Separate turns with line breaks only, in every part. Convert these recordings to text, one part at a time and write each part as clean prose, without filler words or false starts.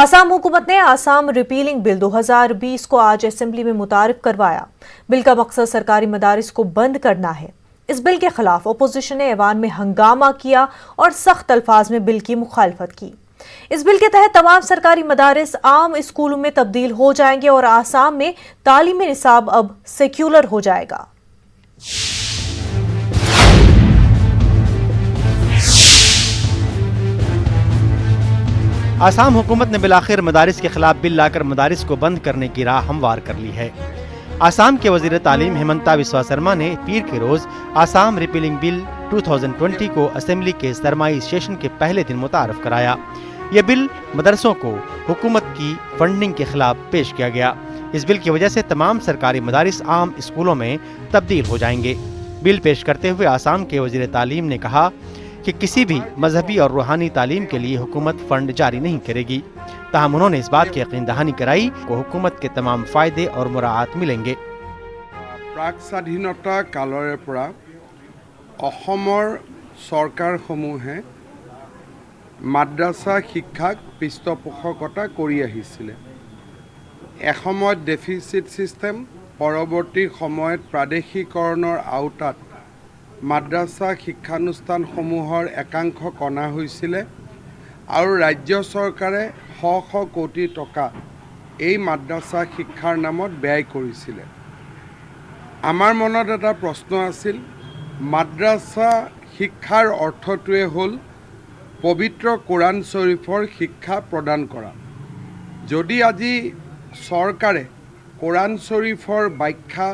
आसाम हुकूमत ने Assam repealing bill 2020 को आज असेंबली में मुतारिफ करवाया। बिल का मकसद सरकारी मदारिस को बंद करना है। इस बिल के खिलाफ अपोजिशन ने ऐवान में हंगामा किया और सख्त अल्फाज में बिल की मुखालफत की। इस बिल के तहत तमाम सरकारी मदारिस आम स्कूलों में तब्दील हो जाएंगे और आसाम में तालीमी निसाब अब सेक्युलर हो जाएगा।
आसाम हुकूमत ने बिलाखिर मदारिस के खिलाफ बिल लाकर मदारिस को बंद करने की राह हमवार कर ली है। आसाम के वजीर तालीम हेमंता बिस्वा शर्मा ने पीर के रोज आसाम रिपीलिंग बिल 2020 को असेंबली के सरमाई सेशन के पहले दिन मुतारफ कराया। ये बिल मदरसों को हुकूमत की फंडिंग के खिलाफ पेश किया गया। इस बिल की वजह से तमाम सरकारी मदारिस आम स्कूलों में तब्दील हो जाएंगे। बिल पेश करते हुए आसाम के वजीर तालीम ने कहा कि किसी भी मजहबी और रूहानी तालीम के लिए हुकूमत फंड जारी नहीं करेगी। ताहम उन्होंने इस बात की यकीन दहानी कराई कि हुकूमत के तमाम फायदे और मुराआत मिलेंगे।
प्राक स्वाधीनता कालरे परा अहोमर सरकारসমূहे माद्रासा शिक्षाक पृष्ठपोषकता करि आहिছিলে। एসমयत डेफिसिट सिस्टेम परवर्ती समयत प्रादेशिकৰণৰ आওতাত माद्रासा शिक्षानुष्ठानসমূहर एकांश कणा হৈছিলে আৰু राज्य सरकारे श श कोटी टका এই माद्रासा शिक्षार नामत ব্যয় কৰিছিলে। आमार मनत এটা प्रश्न আছিল, माद्रासा शिक्षार अर्थटोৱে হ'ল पवित्र कुरान शरीफर शिक्षा प्रदान करा। यदि আজি सरकारे कुरान शरीफर व्याख्या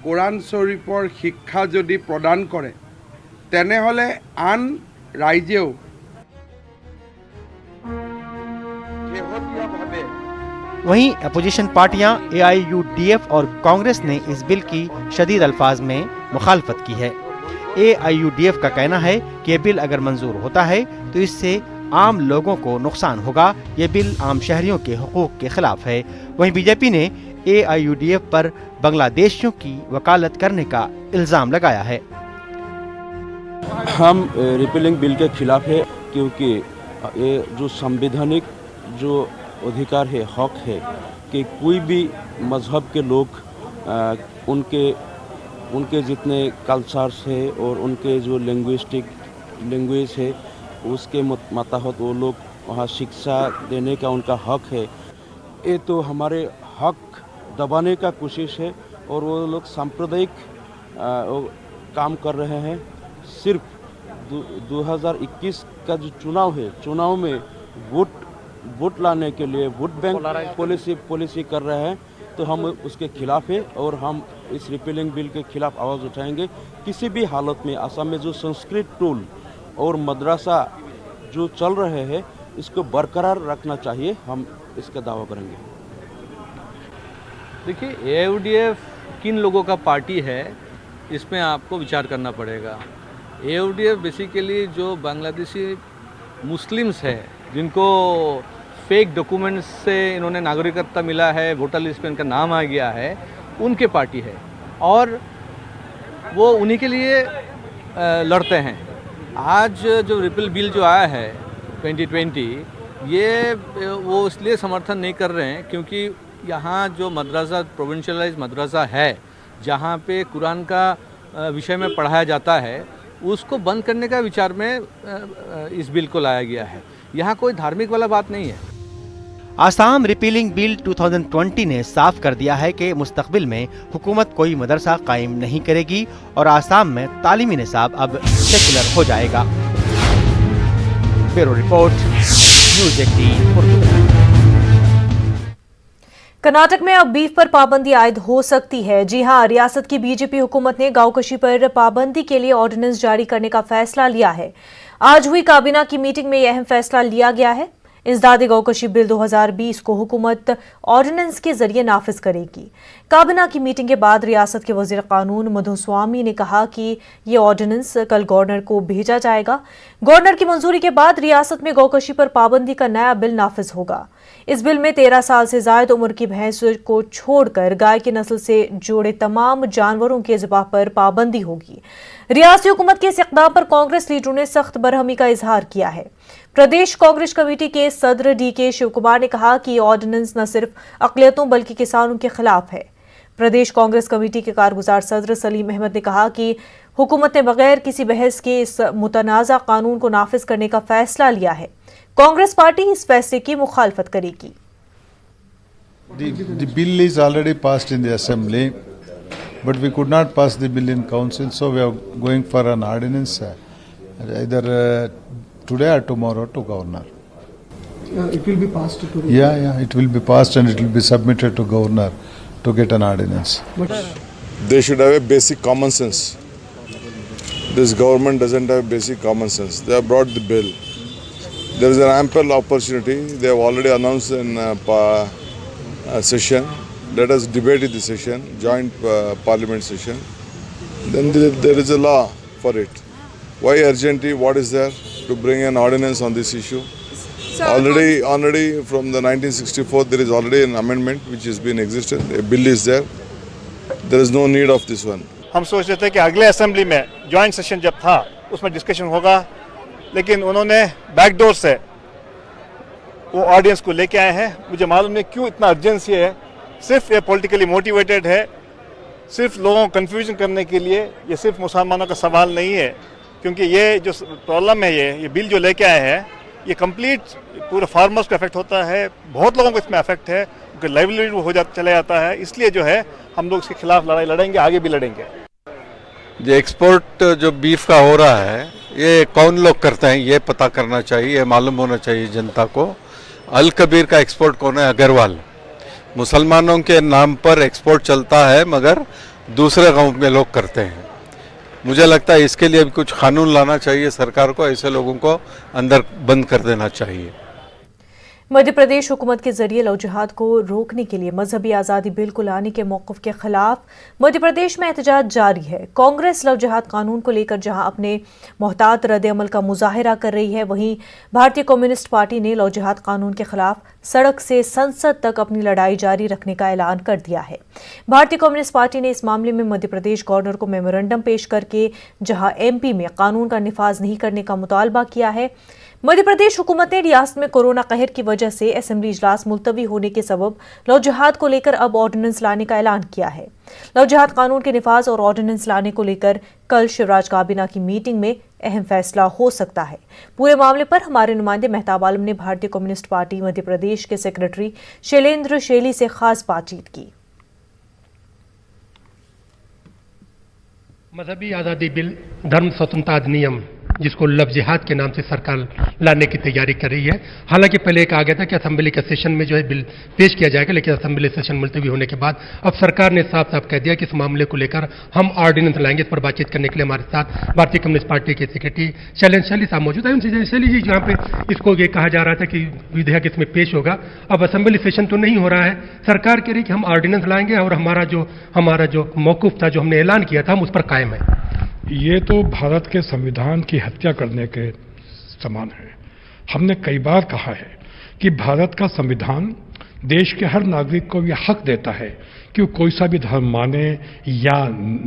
कुरान शरीफर शिक्षा यदि प्रदान करे तेनेहले आन राइजेও
वहीं अपोजिशन पार्टियां AIUDF और कांग्रेस ने इस बिल की शदीद अल्फाज में मुखालफत की है। AIUDF का कहना है कि ये बिल अगर मंजूर होता है तो इससे आम लोगों को नुकसान होगा। ये बिल आम शहरियों के हुकूक के खिलाफ है। वहीं बीजेपी ने AIUDF पर बांग्लादेशियों की वकालत करने का इल्ज़ाम लगाया है।
हम रिपीलिंग बिल के खिलाफ है क्योंकि ये जो संवैधानिक जो अधिकार है, हक है कि कोई भी मज़हब के लोग उनके जितने कल्चर्स है और उनके जो लैंग्वेज है उसके मातहत वो लोग वहाँ शिक्षा देने का उनका हक है। ये तो हमारे हक दबाने का कोशिश है और वो लोग सांप्रदायिक काम कर रहे हैं। सिर्फ 2021 का जो चुनाव है, चुनाव में वोट लाने के लिए वोट बैंक पॉलिसी कर रहे हैं, तो हम उसके खिलाफ है और हम इस रिपीलिंग बिल के खिलाफ आवाज़ उठाएंगे। किसी भी हालत में असम में जो संस्कृत टूल और मदरसा जो चल रहे हैं इसको बरकरार रखना चाहिए, हम इसका दावा करेंगे।
देखिए, AIUDF किन लोगों का पार्टी है इसमें आपको विचार करना पड़ेगा। AIUDF बेसिकली जो बांग्लादेशी मुस्लिम्स है जिनको फेक डॉक्यूमेंट्स से इन्होंने नागरिकता मिला है, वोटर लिस्ट में इनका नाम आ गया है, उनके पार्टी है और वो उन्हीं के लिए लड़ते हैं। आज जो रिपील बिल जो आया है 2020, ये वो इसलिए समर्थन नहीं कर रहे हैं क्योंकि यहाँ जो मदरसा प्रोविंशियलाइज मदरसा है जहाँ पे कुरान का विषय में पढ़ाया जाता है उसको बंद करने का विचार में इस बिल को लाया गया है। यहाँ कोई धार्मिक वाला बात नहीं है।
आसाम रिपीलिंग बिल 2020 ने साफ कर दिया है कि मुस्तकबिल में हुकूमत कोई मदरसा कायम नहीं करेगी और आसाम में तालीमी निसाब अब सेकुलर हो जाएगा। Bureau report, news 18 Urdu.
Karnataka में अब बीफ पर पाबंदी आयद हो सकती है। जी हां, रियासत की बीजेपी हुकूमत ने गांव-कशी पर पाबंदी के लिए ऑर्डिनेंस जारी करने का फैसला लिया है। आज हुई काबीना की मीटिंग में यह अहम फैसला लिया गया है। इंसदादी गांव-कशी बिल 2020 को हुकूमत ऑर्डिनेंस के जरिए नाफिज करेगी। काबीना की मीटिंग के बाद रियासत के वजीर कानून मधुस्वामी ने कहा कि ये ऑर्डिनेंस कल गवर्नर को भेजा जाएगा। गवर्नर की मंजूरी के बाद रियासत में गांव-कशी पर पाबंदी का नया बिल नाफिज होगा। इस बिल में 13 साल से ज्यादा उम्र की भैंस को छोड़कर गाय की नस्ल से जुड़े तमाम जानवरों के ज़िबा पर पाबंदी होगी। रियासती हुकूमत के इस इक़दाम पर कांग्रेस लीडरों ने सख्त बरहमी का इजहार किया है। प्रदेश कांग्रेस कमेटी के सदर DK शिव कुमार ने कहा कि ऑर्डिनेंस न सिर्फ अक़लियतों बल्कि किसानों के खिलाफ है। प्रदेश कांग्रेस कमेटी के कारगुजार सदर सलीम अहमद ने कहा कि हुकूमत ने बगैर किसी बहस के इस मुतनाज़ा कानून को नाफिज करने का फैसला लिया है। कांग्रेस पार्टी इस फैसले की मुखालफत करेगी।
The bill is already passed in the assembly, but we could not pass the bill in council, so we are going for an ordinance either today or tomorrow to governor.
It will be passed today.
Yeah, it will be passed and it will be submitted to governor to get an ordinance.
They should have a basic common sense. This government doesn't have basic common sense. They have brought the bill. There is an ample opportunity. They have already announced in a session. Let us debate in the session, joint parliament session. Then there is a law for it. Why urgency? What is there to bring an ordinance on this issue? Already from the 1964 there is already an amendment which has been existed. A bill is there. There is no need of this one.
हम सोच रहे थे कि अगले assembly में joint session जब था उसमें डिस्कशन होगा, लेकिन उन्होंने बैकडोर से वो ऑडियंस को लेके आए हैं। मुझे मालूम नहीं क्यों इतना अर्जेंसी है, सिर्फ ये पॉलिटिकली मोटिवेटेड है, सिर्फ लोगों को कंफ्यूजन करने के लिए। ये सिर्फ मुसलमानों का सवाल नहीं है, क्योंकि ये जो प्रॉब्लम है ये बिल जो लेके आए हैं ये कंप्लीट पूरे फार्मर्स को अफेक्ट होता है, बहुत लोगों को इसमें अफेक्ट है, उनका लाइवलीहुड हो चला जाता है। इसलिए जो है हम लोग इसके खिलाफ लड़ाई लड़ेंगे, आगे भी लड़ेंगे।
जो एक्सपोर्ट जो बीफ का हो रहा है ये कौन लोग करते हैं ये पता करना चाहिए, ये मालूम होना चाहिए जनता को। अल कबीर का एक्सपोर्ट कौन है? अग्रवाल। मुसलमानों के नाम पर एक्सपोर्ट चलता है मगर दूसरे गांव में लोग करते हैं। मुझे लगता है इसके लिए भी कुछ कानून लाना चाहिए सरकार को, ऐसे लोगों को अंदर बंद कर देना चाहिए।
मध्य प्रदेश हुकूमत के जरिए लव जिहाद को रोकने के लिए मजहबी आज़ादी बिल को लाने के मौक़िफ़ के खिलाफ मध्य प्रदेश में एहतजाज जारी है। कांग्रेस लव जिहाद कानून को लेकर जहां अपने मोहतात रद्द अमल का मुजाहिरा कर रही है, वहीं भारतीय कम्युनिस्ट पार्टी ने लव जिहाद कानून के खिलाफ सड़क से संसद तक अपनी लड़ाई जारी रखने का ऐलान कर दिया है। भारतीय कम्युनिस्ट पार्टी ने इस मामले में मध्य प्रदेश गवर्नर को मेमोरेंडम पेश करके जहां MP में कानून का निफाज नहीं करने का मुतालबा किया है। मध्य प्रदेश हुकूमत ने रियासत में कोरोना कहर की वजह से असेंबली इजलास मुलतवी होने के सबब लव जिहाद को लेकर अब ऑर्डिनेंस लाने का ऐलान किया है। लव जिहाद कानून के निफाज और ऑर्डिनेंस लाने को लेकर कल शिवराज काबीना की मीटिंग में अहम फैसला हो सकता है। पूरे मामले पर हमारे नुमाइंदे मेहताब आलम ने भारतीय कम्युनिस्ट पार्टी मध्य प्रदेश के सेक्रेटरी शैलेंद्र शैली से खास बातचीत की।
मजहबी आज़ादी बिल, धर्म स्वतंत्रता अधिनियम जिसको लव जिहाद के नाम से सरकार लाने की तैयारी कर रही है। हालांकि पहले एक आ गया था कि असेंबली के सेशन में जो है बिल पेश किया जाएगा, लेकिन असेंबली सेशन मुलतवी होने के बाद अब सरकार ने साफ साफ कह दिया कि इस मामले को लेकर हम ऑर्डिनेंस लाएंगे। इस पर बातचीत करने के लिए हमारे साथ भारतीय कम्युनिस्ट पार्टी के सेक्रेटरी शैलेंद्र शैली साहब मौजूद है। शैली जी, जहाँ पे इसको ये कहा जा रहा था कि विधेयक इसमें पेश होगा, अब असेंबली सेशन तो नहीं हो रहा है, सरकार कह रही कि हम ऑर्डिनेंस लाएंगे और हमारा जो मौकूफ था, जो हमने ऐलान किया था, हम उस पर कायम है।
ये तो भारत के संविधान की हत्या करने के समान है। हमने कई बार कहा है कि भारत का संविधान देश के हर नागरिक को यह हक देता है कि वो कोई सा भी धर्म माने या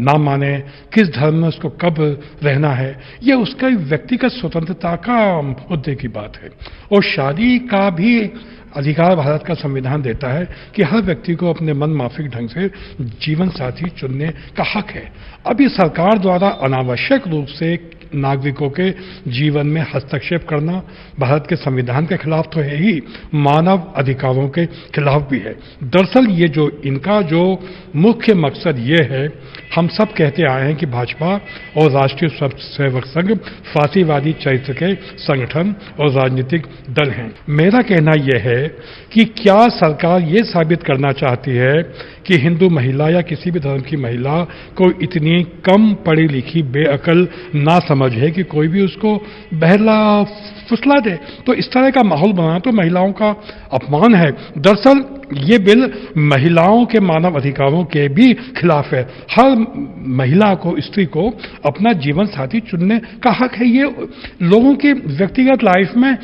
ना माने, किस धर्म में उसको कब रहना है, ये उसका व्यक्तिगत स्वतंत्रता का मुद्दे की बात है। और शादी का भी अधिकार भारत का संविधान देता है कि हर व्यक्ति को अपने मन माफिक ढंग से जीवन साथी चुनने का हक है। अभी सरकार द्वारा अनावश्यक रूप से नागरिकों के जीवन में हस्तक्षेप करना भारत के संविधान के खिलाफ तो है ही, मानव अधिकारों के खिलाफ भी है। दरअसल ये जो इनका जो मुख्य मकसद ये है, हम सब कहते आए हैं कि भाजपा और राष्ट्रीय स्वयंसेवक संघ फासीवादी चरित्र के संगठन और राजनीतिक दल हैं। मेरा कहना यह है कि क्या सरकार ये साबित करना चाहती है कि हिंदू महिला या किसी भी धर्म की महिला को इतनी कम पढ़ी लिखी बेअकल ना समझे कि कोई भी उसको बहला फुसला दे? तो इस तरह का माहौल बनाना तो महिलाओं का अपमान है। दरअसल ये बिल महिलाओं के मानव अधिकारों के भी खिलाफ है। हर महिला को, स्त्री को अपना जीवन साथी चुनने का हक है। ये लोगों की व्यक्तिगत लाइफ में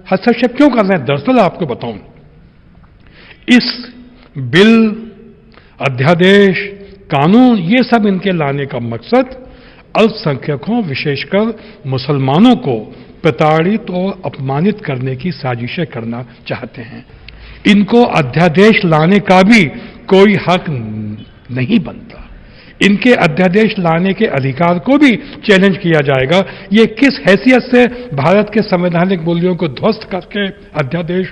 हस्तक्षेप क्यों कर रहे हैं? दरअसल आपको बताऊं, इस बिल, अध्यादेश, कानून, ये सब इनके लाने का मकसद अल्पसंख्यकों, विशेषकर मुसलमानों को प्रताड़ित और अपमानित करने की साजिशें करना चाहते हैं। इनको अध्यादेश लाने का भी कोई हक नहीं बनता। इनके अध्यादेश लाने के अधिकार को भी चैलेंज किया जाएगा। ये किस हैसियत से भारत के संवैधानिक मूल्यों को ध्वस्त करके अध्यादेश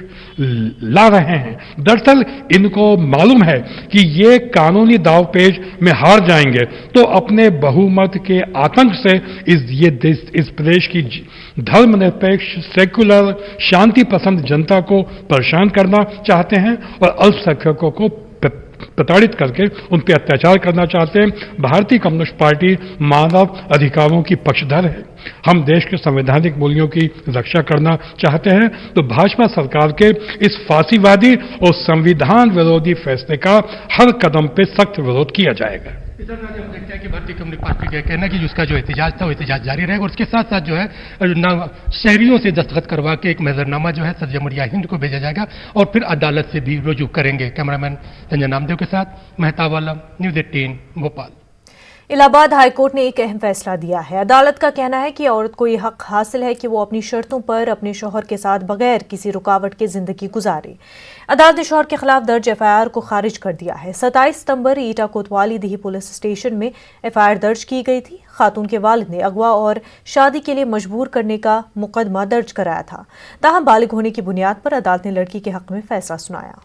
ला रहे हैं? दरअसल इनको मालूम है कि ये कानूनी दावपेच में हार जाएंगे तो अपने बहुमत के आतंक से इस प्रदेश की धर्मनिरपेक्ष, सेक्युलर, शांति पसंद जनता को परेशान करना चाहते हैं और अल्पसंख्यकों को प्रताड़ित करके उन पर अत्याचार करना चाहते हैं। भारतीय कम्युनिस्ट पार्टी मानव अधिकारों की पक्षधर है। हम देश के संवैधानिक मूल्यों की रक्षा करना चाहते हैं तो भाजपा सरकार के इस फांसीवादी और संविधान विरोधी फैसले का हर कदम पे सख्त विरोध किया जाएगा।
इधर हम देखते हैं कि भारतीय कम्युनिस्ट पार्टी का कहना है कि उसका जो एहतजाज था वो एहतजाज जारी रहेगा और उसके साथ साथ जो है शहरियों से दस्तखत करवा के एक महजरनामा जो है सदर जमहूरिया हिंद को भेजा जाएगा और फिर अदालत से भी रुजू करेंगे। कैमरामैन संजय नामदेव के साथ मेहताब आलम, न्यूज़ 18 भोपाल।
इलाहाबाद हाईकोर्ट ने एक अहम फैसला दिया है। अदालत का कहना है कि औरत को यह हक हासिल है कि वो अपनी शर्तों पर अपने शौहर के साथ बगैर किसी रुकावट के जिंदगी गुजारे। अदालत ने शौहर के खिलाफ दर्ज एफआईआर को खारिज कर दिया है। 27 सितंबर ईटा कोतवाली दिही पुलिस स्टेशन में एफआईआर दर्ज की गई थी। खातून के वालिद ने अगवा और शादी के लिए मजबूर करने का मुकदमा दर्ज कराया था। ताहम बालिग होने की बुनियाद पर अदालत ने लड़की के हक में फैसला सुनाया।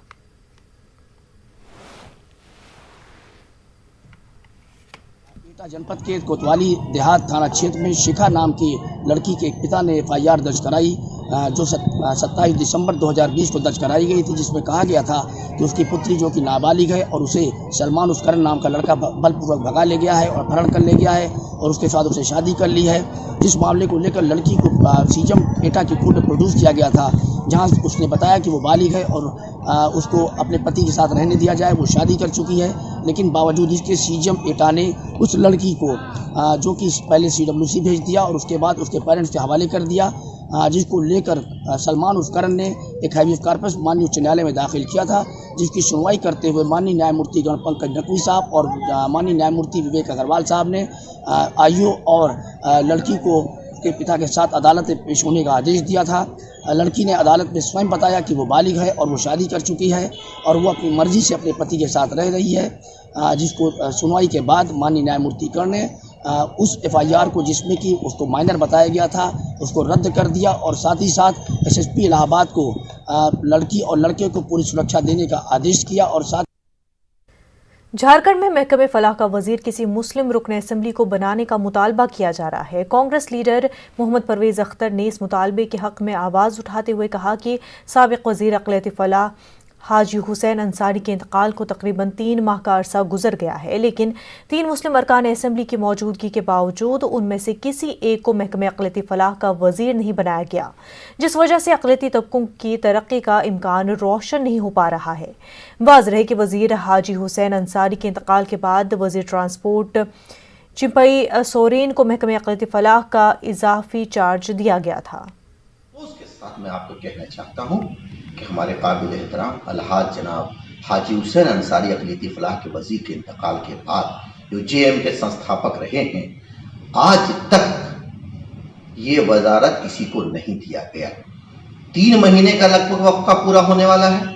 जनपद के कोतवाली देहात थाना क्षेत्र में शिखा नाम की लड़की के पिता ने एफआईआर दर्ज कराई जो 27 दिसंबर 2020 को दर्ज कराई गई थी, जिसमें कहा गया था कि उसकी पुत्री जो कि नाबालिग है और उसे सलमान उसकरन नाम का लड़का बलपूर्वक भगा ले गया है और अपहरण कर ले गया है और उसके साथ उसे शादी कर ली है। जिस मामले को लेकर लड़की को सीजम एटा की कोर्ट में प्रोड्यूस किया गया था, जहां उसने बताया कि वो बालिग है और उसको अपने पति के साथ रहने दिया जाए। वो शादी कर चुकी है, लेकिन बावजूद इसके सीजम एटा ने उस लड़की को जो कि पहले CWC भेज दिया और उसके बाद उसके पेरेंट्स के हवाले कर दिया, जिसको लेकर सलमान उसकरन ने एक हैबियस कॉर्पस माननीय उच्च न्यायालय में दाखिल किया था, जिसकी सुनवाई करते हुए माननीय न्यायमूर्ति पंकज नकवी साहब और माननीय न्यायमूर्ति विवेक अग्रवाल साहब ने आईओ और लड़की को के पिता के साथ अदालत में पेश होने का आदेश दिया था। लड़की ने अदालत में स्वयं बताया कि वो बालिग है और वो शादी कर चुकी है और वो अपनी मर्जी से अपने पति के साथ रह रही है, जिसको सुनवाई के बाद माननीय न्यायमूर्ति कर्ण ने उस एफआईआर को जिसमें कि उसको माइनर बताया गया था उसको रद्द कर दिया और साथ ही साथ एसएसपी इलाहाबाद को लड़की और लड़के को पूरी सुरक्षा देने का आदेश किया। और साथ
झारखंड में महकमे फलाह का वजीर किसी मुस्लिम रुकन असेंबली को बनाने का मुतालबा किया जा रहा है। कांग्रेस लीडर मोहम्मद परवेज अख्तर ने इस मुतालबे के हक में आवाज उठाते हुए कहा कि साबिक वजीर अक़लियत फलाह हाजी हुसैन अंसारी के इंतकाल को तकरीबन 3 माह का अरसा गुजर गया है, लेकिन 3 मुस्लिम अरकान असेंबली की मौजूदगी के बावजूद उनमें से किसी एक को महकमे अक़लियती फलाह का वजीर नहीं बनाया गया, जिस वजह से अक़लियती तबकों की तरक्की का इम्कान रोशन नहीं हो पा रहा है। वाज़ेह है कि वजीर हाजी हुसैन अंसारी के इंतकाल के बाद वजीर ट्रांसपोर्ट चिंपई सोरेन को महकमे अक़लियती फलाह का इजाफी चार्ज दिया गया था।
उसके साथ मैं आपको कहना चाहता हूँ कि हमारे काबिल एहतराम अलहाज जनाब हाजी हुसैन अंसारी अक़लियती फलाह के वजीर के इंतकाल के बाद जो JM के संस्थापक रहे हैं, आज तक ये वजारत किसी को नहीं दिया गया। 3 महीने का लगभग वक्फा पूरा होने वाला है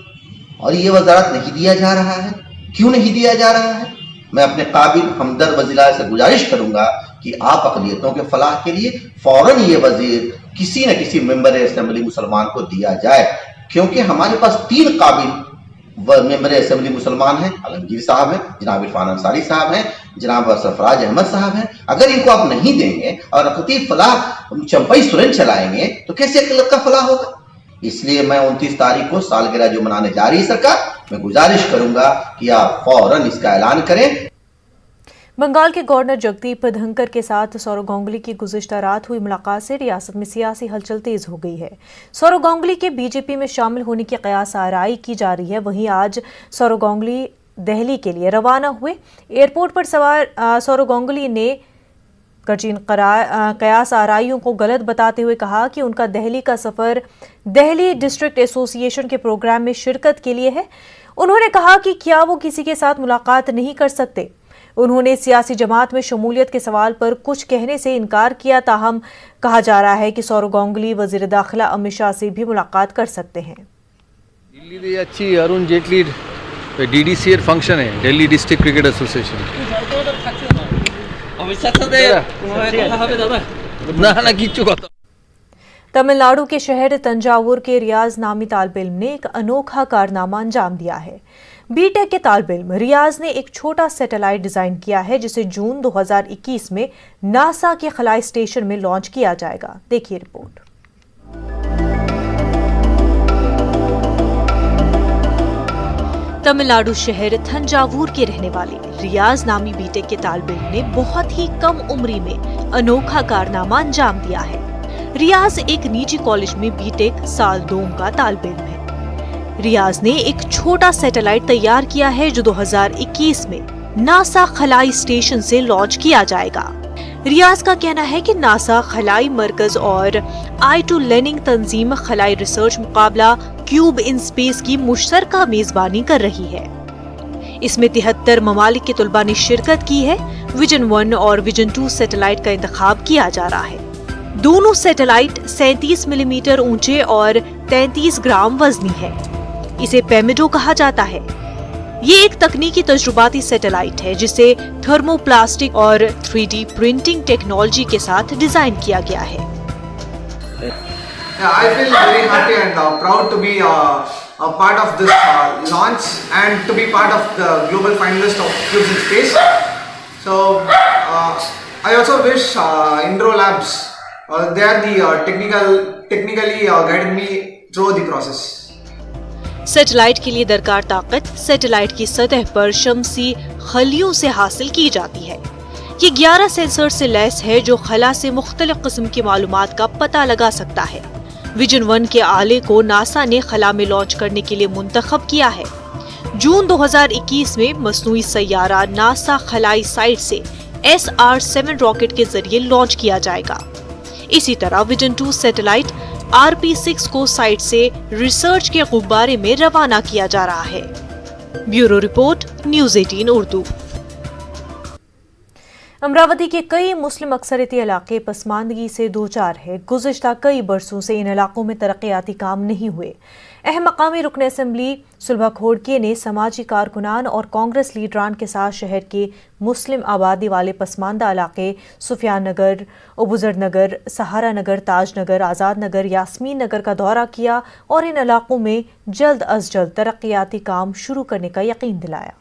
और ये वजारत नहीं दिया जा रहा है। क्यों नहीं दिया जा रहा है? मैं अपने काबिल हमदर्द वज़ीर से गुजारिश करूंगा कि आप अक़लियतों के फलाह के लिए फौरन ये वजीर किसी न किसी मेंबर असेंबली मुसलमान को दिया जाए, क्योंकि हमारे पास 3 काबिल मेंबर असेंबली मुसलमान हैं। आलमगीर साहब हैं, जनाब इरफान अंसारी साहब हैं, जनाब सरफराज अहमद साहब हैं। अगर इनको आप नहीं देंगे और अक़लियती फलाह चंपई सुरेन चलाएंगे तो कैसे अक़लियत का फलाह होगा? इसलिए मैं 29 तारीख को सालगिरह जो मनाने जा रही है सरकार, मैं गुजारिश करूंगा कि आप फौरन इसका ऐलान करें।
बंगाल के गवर्नर जगदीप धनखड़ के साथ सौरव गांगुली की गुज़िश्ता रात हुई मुलाकात से रियासत में सियासी हलचल तेज हो गई है। सौरव गांगुली के बीजेपी में शामिल होने की कयास आराई की जा रही है। वहीं आज सौरव गांगुली दिल्ली के लिए रवाना हुए। एयरपोर्ट पर सवार सौरव गांगुली ने करचीन कयास आराइयों को गलत बताते हुए कहा कि उनका दिल्ली का सफर दिल्ली डिस्ट्रिक्ट एसोसिएशन के प्रोग्राम में शिरकत के लिए है। उन्होंने कहा कि क्या वो किसी के साथ मुलाकात नहीं कर सकते। उन्होंने सियासी जमात में शमूलियत के सवाल पर कुछ कहने से इनकार किया। ताहम कहा जा रहा है कि सौरव गांगुली वजीर दाखिला अमित शाह से भी मुलाकात कर सकते हैं।
दिल्ली अच्छी अरुण जेटली DDCR फंक्शन है, Delhi district cricket association.
Tamil Nadu के शहर तंजावुर के रियाज नामी तालिब इल्म ने एक अनोखा कारनामा अंजाम दिया है। बीटेक के तालिब इल्म रियाज ने एक छोटा सैटेलाइट डिजाइन किया है जिसे जून 2021 में नासा के खलाई स्टेशन में लॉन्च किया जाएगा। देखिए रिपोर्ट। तमिलनाडु शहर थंजावुर के रहने वाले रियाज नामी बीटेक के तालिब इल्म ने बहुत ही कम उम्री में अनोखा कारनामा अंजाम दिया है। रियाज एक निजी कॉलेज में बीटेक साल 2 का तालिब इल्म है। रियाज ने एक छोटा सैटेलाइट तैयार किया है जो 2021 में नासा खलाई स्टेशन से लॉन्च किया जाएगा। रियाज का कहना है कि नासा खलाई मरकज और I2 लेनिंग तंजीम खलाई रिसर्च मुकाबला क्यूब इन स्पेस की मुश्तरका मेजबानी कर रही है। इसमें 73 ममालिक के तुलबा ने शिरकत की है। विजन 1 और विजन 2 सैटेलाइट का इंतखाब किया जा रहा है। दोनों सैटेलाइट 37 मिलीमीटर ऊंचे और 33 ग्राम वजनी है। इसे पेमिडो कहा जाता है। ये एक तकनीकी तजुर्बाती सैटेलाइट है जिसे थर्मोप्लास्टिक और 3D प्रिंटिंग टेक्नोलॉजी के साथ डिजाइन किया गया है।
I feel very happy and proud to be a part of this launch and to be part of the global finalist of Cubes in Space. So I also wish Indro Labs, they are the technically guided me through the process.
Satellite के लिए दरकार ताकत satellite की सतह पर शमसी खलियों से हासिल की जाती है। ये 11 सेंसर से लैस है जो खला से मुख्तलिफ किस्म की मालूमात का पता लगा सकता है। विजन 1 के आले को नासा ने खला में लॉन्च करने के लिए मुंतखब किया है। जून 2021 में मसनूई सैयारा नासा खलाई साइट से SR-7 रॉकेट के जरिए लॉन्च किया जाएगा। इसी तरह विजन 2 सैटेलाइट RP-6 को साइट से रिसर्च के गुब्बारे में रवाना किया जा रहा है। Bureau report, news 18 Urdu. Amravati के कई मुस्लिम अक्सरियती इलाके पसमानदगी से दोचार है। गुज़िश्ता कई बरसों से इन इलाकों में तरक्याती काम नहीं हुए। अहम मकामी रुकन असम्बली सुलभा खोड़के ने समाजी कारकुनान और कांग्रेस लीडरान के साथ शहर के मुस्लिम आबादी वाले पसमानदा इलाके सुफियान नगर, अबूजर नगर, सहारा नगर, ताज नगर, आज़ाद नगर, यास्मीन नगर का दौरा किया और इन इलाकों में जल्द अज जल्द तरक्याती काम शुरू करने का यकीन दिलाया।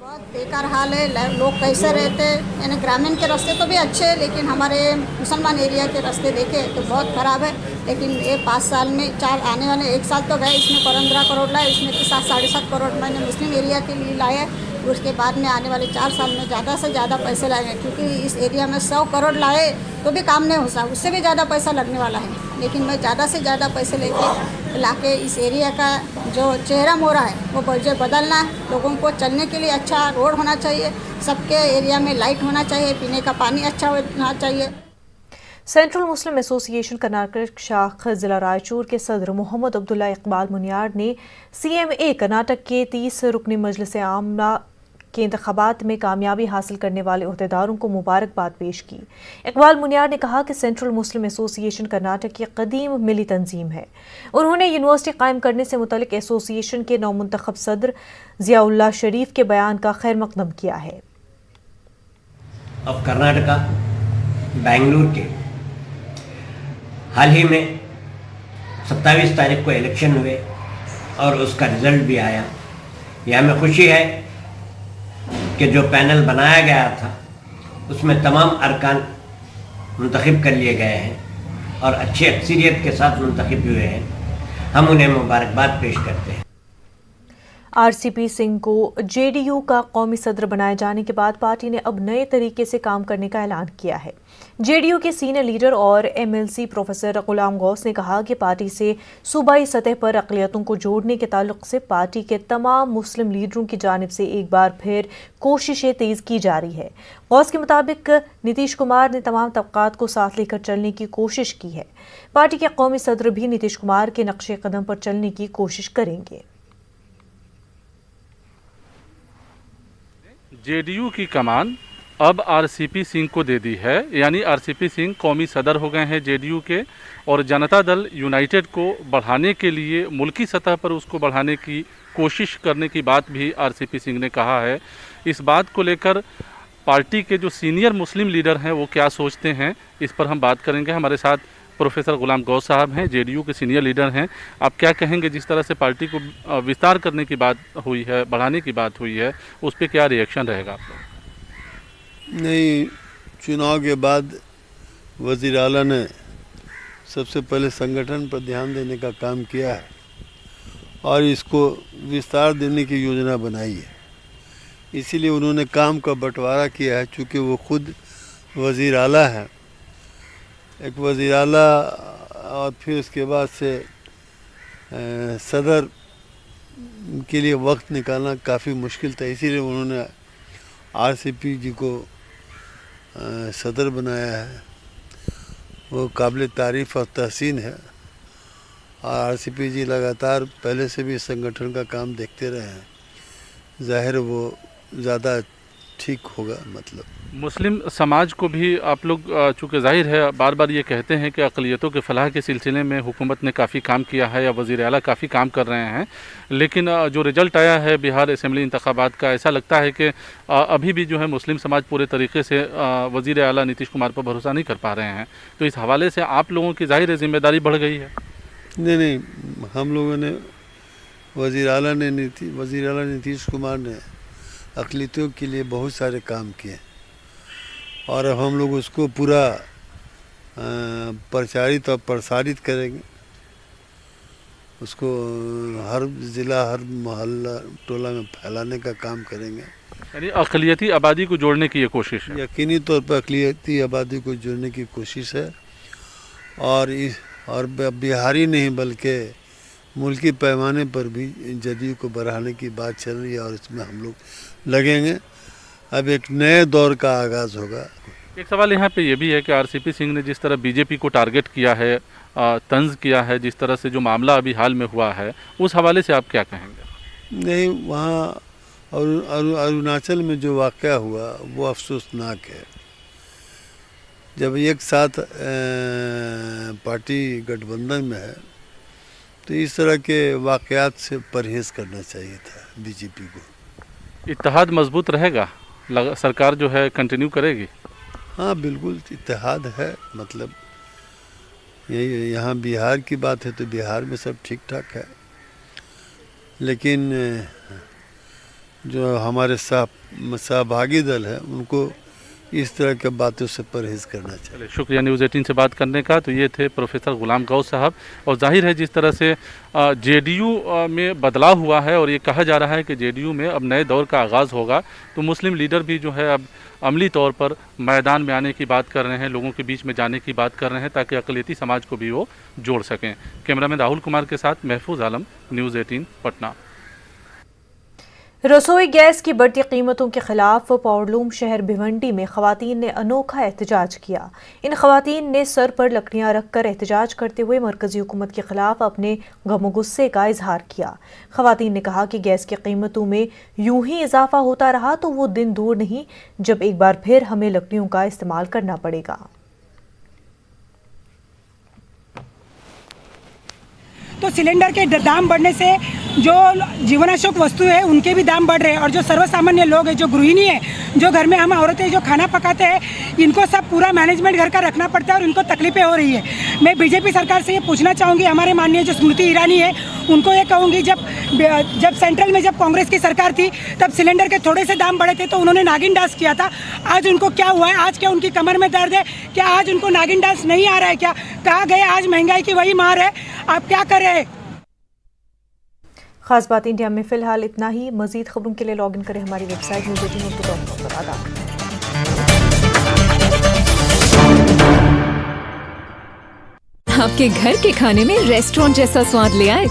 बहुत बेकार हाल है, लोग कैसे रहते हैं। यानी ग्रामीण के रास्ते तो भी अच्छे हैं लेकिन हमारे मुसलमान एरिया के रास्ते देखे तो बहुत ख़राब है। लेकिन ये 5 साल में 4 आने वाले 1 साल तो गए, इसमें 15 करोड़ लाए, इसमें तो 7-7.5 करोड़ मैंने मुस्लिम एरिया के लिए लाए। उसके बाद में आने वाले 4 साल में ज़्यादा से ज़्यादा पैसे लाएंगे क्योंकि इस एरिया में 100 करोड़ लाए तो भी काम नहीं हो सकता, उससे भी ज़्यादा पैसा लगने वाला है। लेकिन मैं ज़्यादा से ज़्यादा पैसे लेके लाके इस एरिया का जो चेहरा मोड़ा है वो बजट बदलना है। लोगों को चलने के लिए अच्छा रोड होना चाहिए, सबके एरिया में लाइट होना चाहिए, पीने का पानी अच्छा होना चाहिए।
सेंट्रल मुस्लिम एसोसिएशन कर्नाटक शाख जिला रायचूर के सदर मोहम्मद अब्दुल्ला इकबाल मुनियार ने CMA कर्नाटक के 30 रुकनी मजलिस आमला के इंतखाबात में कामयाबी हासिल करने वाले ओहदेदारों को मुबारकबाद पेश की। इकबाल मुनियार ने कहा कि सेंट्रल मुस्लिम एसोसिएशन कर्नाटक की कदीम मिली तंजीम है। उन्होंने यूनिवर्सिटी कायम करने से मुतल्लिक एसोसिएशन के नौमुंतखब सदर जियाउल्ला शरीफ के बयान का खैर मकदम किया है।
अब कर्नाटका बेंगलुरु के हाल ही में 27 तारीख को इलेक्शन हुए और उसका रिजल्ट भी आया। यह हमें खुशी है कि जो पैनल बनाया गया था उसमें तमाम अरकान मुंतखब कर लिए गए हैं और अच्छी अक्सरियत के साथ मुंतखब हुए हैं। हम उन्हें मुबारकबाद पेश करते हैं।
आरसीपी सिंह को जेडीयू का कौमी सदर बनाए जाने के बाद पार्टी ने अब नए तरीके से काम करने का ऐलान किया है। जेडीयू के सीनियर लीडर और एमएलसी प्रोफेसर गुलाम गौस ने कहा कि पार्टी से सूबाई सतह पर अक़लियतों को जोड़ने के ताल्लुक से पार्टी के तमाम मुस्लिम लीडरों की जानिब से एक बार फिर कोशिशें तेज की जा रही है। गौस के मुताबिक नीतीश कुमार ने तमाम तबकात को साथ लेकर चलने की कोशिश की है। पार्टी के कौमी सदर भी नीतीश कुमार के नक्शे कदम पर चलने की कोशिश करेंगे।
जेडीयू की कमान अब आरसीपी सिंह को दे दी है, यानी आरसीपी सिंह कौमी सदर हो गए हैं जेडीयू के, और जनता दल यूनाइटेड को बढ़ाने के लिए मुल्की सतह पर उसको बढ़ाने की कोशिश करने की बात भी आरसीपी सिंह ने कहा है। इस बात को लेकर पार्टी के जो सीनियर मुस्लिम लीडर हैं वो क्या सोचते हैं, इस पर हम बात करेंगे। हमारे साथ प्रोफेसर गुलाम गौस साहब हैं, जेडीयू के सीनियर लीडर हैं। आप क्या कहेंगे, जिस तरह से पार्टी को विस्तार करने की बात हुई है, बढ़ाने की बात हुई है, उस पर क्या रिएक्शन रहेगा आप लोग?
नहीं, चुनाव के बाद वज़ीर आला ने सबसे पहले संगठन पर ध्यान देने का काम किया है और इसको विस्तार देने की योजना बनाई है। इसीलिए उन्होंने काम का बंटवारा किया है। चूँकि वो खुद वज़ीर आला है, एक वज़ीर आला और फिर उसके बाद से सदर के लिए वक्त निकालना काफ़ी मुश्किल था। इसीलिए उन्होंने आरसीपी जी को सदर बनाया है। वो काबिल तारीफ़ और तहसीन है और आरसीपी जी लगातार पहले से भी संगठन का काम देखते रहे हैं। ज़ाहिर वो ज़्यादा ठीक होगा। मतलब
मुस्लिम समाज को भी आप लोग, चूँकि जाहिर है बार बार ये कहते हैं कि अक़लियतों के फलाह के सिलसिले में हुकूमत ने काफ़ी काम किया है या वज़ीर आला काफ़ी काम कर रहे हैं, लेकिन जो रिज़ल्ट आया है बिहार असेंबली इंतखाबात का, ऐसा लगता है कि अभी भी जो है मुस्लिम समाज पूरे तरीके से वज़ीर आला नीतीश कुमार पर भरोसा नहीं कर पा रहे हैं। तो इस हवाले से आप लोगों की जाहिर जिम्मेदारी बढ़ गई है।
नहीं, हम लोगों ने वज़ीर आला नीतीश कुमार ने अक़लियतों के लिए बहुत सारे काम किए और अब हम लोग उसको पूरा प्रचारित और प्रसारित करेंगे। उसको हर ज़िला, हर मोहल्ला, टोला में फैलाने का काम करेंगे।
यानी अक़लियती आबादी को जोड़ने की ये कोशिश है।
यकीनी तौर पर अक़लियती आबादी को जोड़ने की कोशिश है और बिहारी नहीं बल्कि मुल्की पैमाने पर भी जदयू को बढ़ाने की बात चल रही है और इसमें हम लोग लगेंगे। अब एक नए दौर का आगाज़ होगा।
एक सवाल यहाँ पे ये भी है कि आरसीपी सिंह ने जिस तरह बीजेपी को टारगेट किया है, तंज किया है, जिस तरह से जो मामला अभी हाल में हुआ है, उस हवाले से आप क्या कहेंगे?
नहीं, वहाँ अरुणाचल में जो वाक़या हुआ वो अफसोसनाक है। जब एक साथ पार्टी गठबंधन में है तो इस तरह के वाक़यात से परहेज़ करना चाहिए था बीजेपी को।
इत्तेहाद मजबूत रहेगा, सरकार जो है कंटिन्यू करेगी?
हाँ बिल्कुल, इत्तेहाद है। मतलब यही यहाँ बिहार की बात है तो बिहार में सब ठीक ठाक है, लेकिन जो हमारे सहभागी दल है उनको इस तरह के बातों से परहेज़ करना चाहिए।
शुक्रिया न्यूज़ 18 से बात करने का। तो ये थे प्रोफेसर गुलाम गौस साहब। और जाहिर है जिस तरह से जेडीयू में बदलाव हुआ है और ये कहा जा रहा है कि जेडीयू में अब नए दौर का आगाज़ होगा, तो मुस्लिम लीडर भी जो है अब अमली तौर पर मैदान में आने की बात कर रहे हैं, लोगों के बीच में जाने की बात कर रहे हैं, ताकि अक़लियती समाज को भी वो जोड़ सकें। कैमरामैन राहुल कुमार के साथ महफूज आलम, न्यूज़ 18 पटना।
रसोई गैस की बढ़ती कीमतों के खिलाफ पावरलूम शहर भिवंडी में खवातीन ने अनोखा एहतजाज किया। इन खवातीन ने सर पर लकड़ियां रखकर एहतजाज करते हुए मरकजी हुकूमत के खिलाफ अपने गम गुस्से का इजहार किया। खवातीन ने कहा कि गैस की कीमतों में यूं ही इजाफा होता रहा तो वो दिन दूर नहीं जब एक बार फिर हमें लकड़ियों का इस्तेमाल करना पड़ेगा।
तो सिलेंडर के दाम बढ़ने से जो जीवनावश्यक वस्तु है उनके भी दाम बढ़ रहे हैं और जो सर्वसामान्य लोग हैं, जो गृहिणी है, जो घर में हम औरतें जो खाना पकाते हैं, इनको सब पूरा मैनेजमेंट घर का रखना पड़ता है और इनको तकलीफें हो रही है। मैं बीजेपी सरकार से ये पूछना चाहूँगी, हमारे माननीय जो स्मृति ईरानी है उनको ये कहूँगी, जब सेंट्रल में जब कांग्रेस की सरकार थी तब सिलेंडर के थोड़े से दाम बढ़े थे तो उन्होंने नागिन डांस किया था। आज उनको क्या हुआ है? आज क्या उनकी कमर में दर्द है? क्या आज उनको नागिन डांस नहीं आ रहा है? क्या कहा गया आज महंगाई की वही मार है, आप क्या कर रहे हैं?
खास बात इंडिया में फिलहाल इतना ही। मजीद खबरों के लिए लॉग इन करें हमारी वेबसाइट news18.com पर। आदाब।
आपके घर के खाने में रेस्टोरेंट जैसा स्वाद ले आए